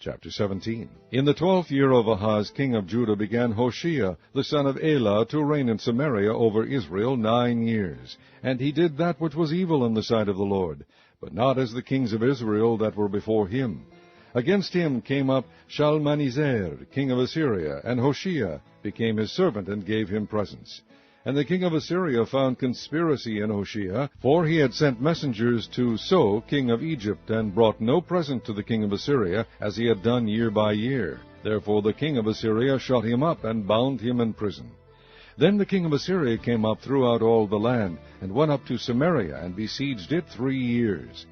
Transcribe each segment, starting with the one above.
Chapter 17. In the 12th year of Ahaz, king of Judah, began Hoshea, the son of Elah, to reign in Samaria over Israel 9 years. And he did that which was evil in the sight of the Lord, but not as the kings of Israel that were before him. Against him came up Shalmaneser, king of Assyria, and Hoshea became his servant and gave him presents. And the king of Assyria found conspiracy in Hoshea, for he had sent messengers to So, king of Egypt, and brought no present to the king of Assyria, as he had done year by year. Therefore the king of Assyria shut him up, and bound him in prison. Then the king of Assyria came up throughout all the land, and went up to Samaria, and besieged it 3 years.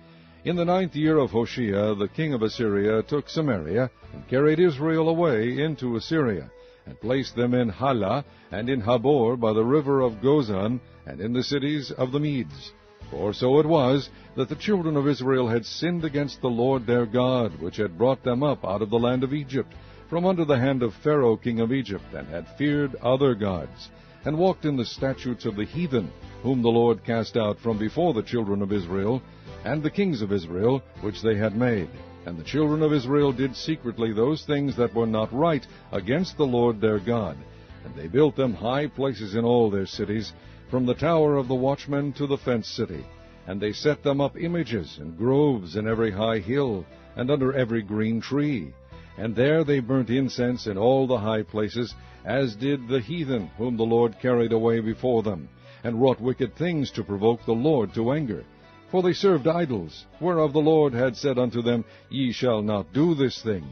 In the 9th year of Hoshea, the king of Assyria took Samaria, and carried Israel away into Assyria, and placed them in Halah, and in Habor by the river of Gozan, and in the cities of the Medes. For so it was, that the children of Israel had sinned against the Lord their God, which had brought them up out of the land of Egypt, from under the hand of Pharaoh king of Egypt, and had feared other gods, and walked in the statutes of the heathen, whom the Lord cast out from before the children of Israel, and the kings of Israel, which they had made. And the children of Israel did secretly those things that were not right against the Lord their God. And they built them high places in all their cities, from the tower of the watchman to the fenced city. And they set them up images and groves in every high hill, and under every green tree. And there they burnt incense in all the high places, as did the heathen whom the Lord carried away before them, and wrought wicked things to provoke the Lord to anger. For they served idols, whereof the Lord had said unto them, Ye shall not do this thing.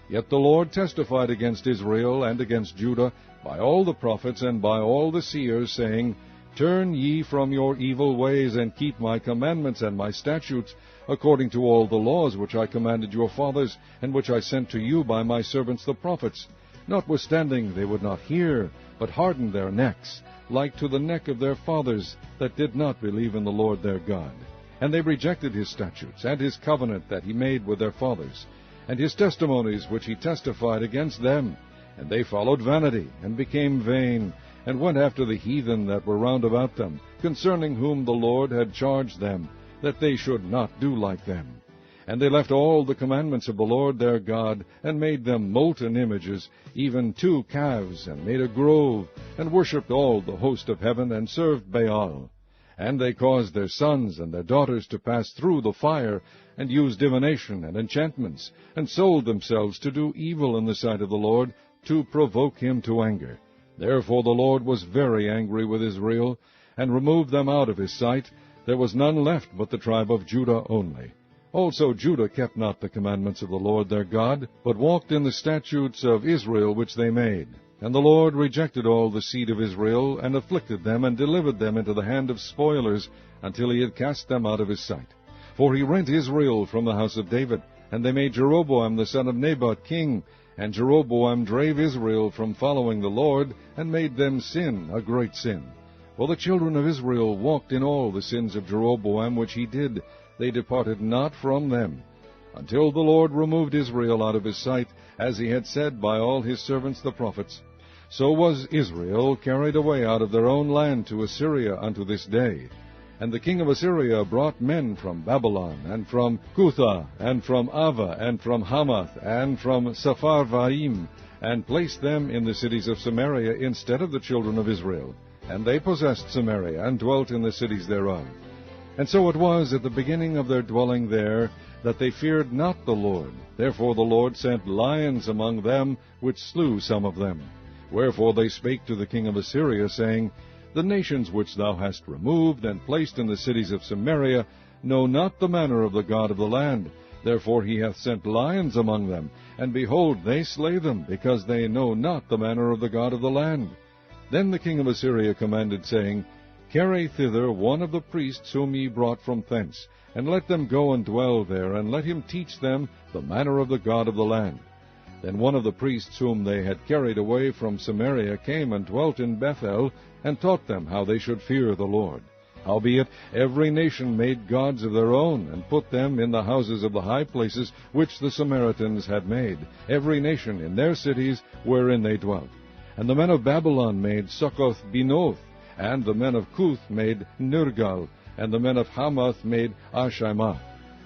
Yet the Lord testified against Israel and against Judah by all the prophets and by all the seers, saying, Turn ye from your evil ways, and keep my commandments and my statutes, according to all the laws which I commanded your fathers, and which I sent to you by my servants the prophets. Notwithstanding they would not hear, but hardened their necks, like to the neck of their fathers, that did not believe in the Lord their God. And they rejected his statutes, and his covenant that he made with their fathers, and his testimonies which he testified against them. And they followed vanity, and became vain, and went after the heathen that were round about them, concerning whom the Lord had charged them, that they should not do like them. And they left all the commandments of the Lord their God, and made them molten images, even 2 calves, and made a grove, and worshipped all the host of heaven, and served Baal. And they caused their sons and their daughters to pass through the fire, and used divination and enchantments, and sold themselves to do evil in the sight of the Lord, to provoke him to anger. Therefore the Lord was very angry with Israel, and removed them out of his sight. There was none left but the tribe of Judah only. Also Judah kept not the commandments of the Lord their God, but walked in the statutes of Israel which they made. And the Lord rejected all the seed of Israel, and afflicted them, and delivered them into the hand of spoilers, until he had cast them out of his sight. For he rent Israel from the house of David, and they made Jeroboam the son of Nebat king. And Jeroboam drave Israel from following the Lord, and made them sin a great sin. For the children of Israel walked in all the sins of Jeroboam which he did. They departed not from them, until the Lord removed Israel out of his sight, as he had said by all his servants the prophets. So was Israel carried away out of their own land to Assyria unto this day. And the king of Assyria brought men from Babylon, and from Cutha, and from Ava, and from Hamath, and from Sepharvaim, and placed them in the cities of Samaria instead of the children of Israel. And they possessed Samaria, and dwelt in the cities thereof. And so it was at the beginning of their dwelling there, that they feared not the Lord. Therefore the Lord sent lions among them, which slew some of them. Wherefore they spake to the king of Assyria, saying, The nations which thou hast removed, and placed in the cities of Samaria, know not the manner of the God of the land. Therefore he hath sent lions among them, and behold, they slay them, because they know not the manner of the God of the land. Then the king of Assyria commanded, saying, Carry thither one of the priests whom ye brought from thence, and let them go and dwell there, and let him teach them the manner of the God of the land. Then one of the priests whom they had carried away from Samaria came and dwelt in Bethel, and taught them how they should fear the Lord. Howbeit every nation made gods of their own, and put them in the houses of the high places which the Samaritans had made, every nation in their cities wherein they dwelt. And the men of Babylon made Succoth-Benoth, and the men of Cuth made Nergal, and the men of Hamath made Ashimah.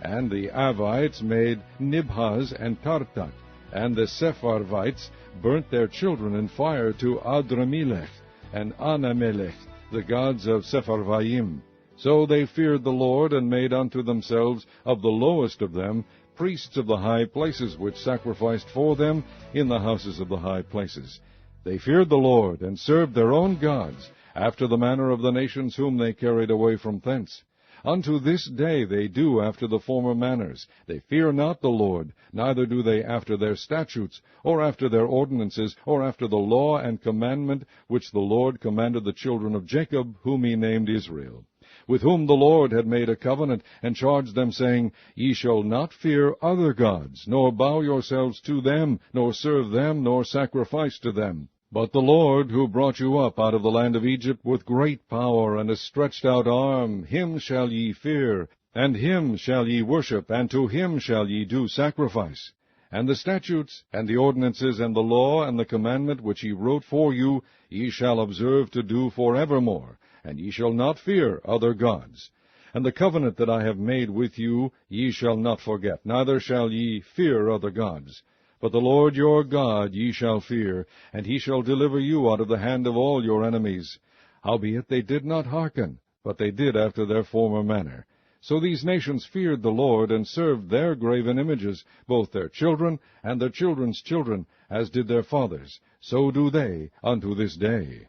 And the Avites made Nibhaz and Tartak, And the Sepharvites burnt their children in fire to Adramelech and Anamelech, the gods of Sepharvaim. So they feared the Lord, and made unto themselves of the lowest of them priests of the high places, which sacrificed for them in the houses of the high places. They feared the Lord, and served their own gods, after the manner of the nations whom they carried away from thence. Unto this day they do after the former manners. They fear not the Lord, neither do they after their statutes, or after their ordinances, or after the law and commandment which the Lord commanded the children of Jacob, whom he named Israel, with whom the Lord had made a covenant, and charged them, saying, Ye shall not fear other gods, nor bow yourselves to them, nor serve them, nor sacrifice to them. But the Lord, who brought you up out of the land of Egypt with great power and a stretched out arm, him shall ye fear, and him shall ye worship, and to him shall ye do sacrifice. And the statutes, and the ordinances, and the law, and the commandment which he wrote for you, ye shall observe to do forevermore, and ye shall not fear other gods. And the covenant that I have made with you ye shall not forget, neither shall ye fear other gods. But the Lord your God ye shall fear, and he shall deliver you out of the hand of all your enemies. Howbeit they did not hearken, but they did after their former manner. So these nations feared the Lord, and served their graven images, both their children and their children's children, as did their fathers. So do they unto this day.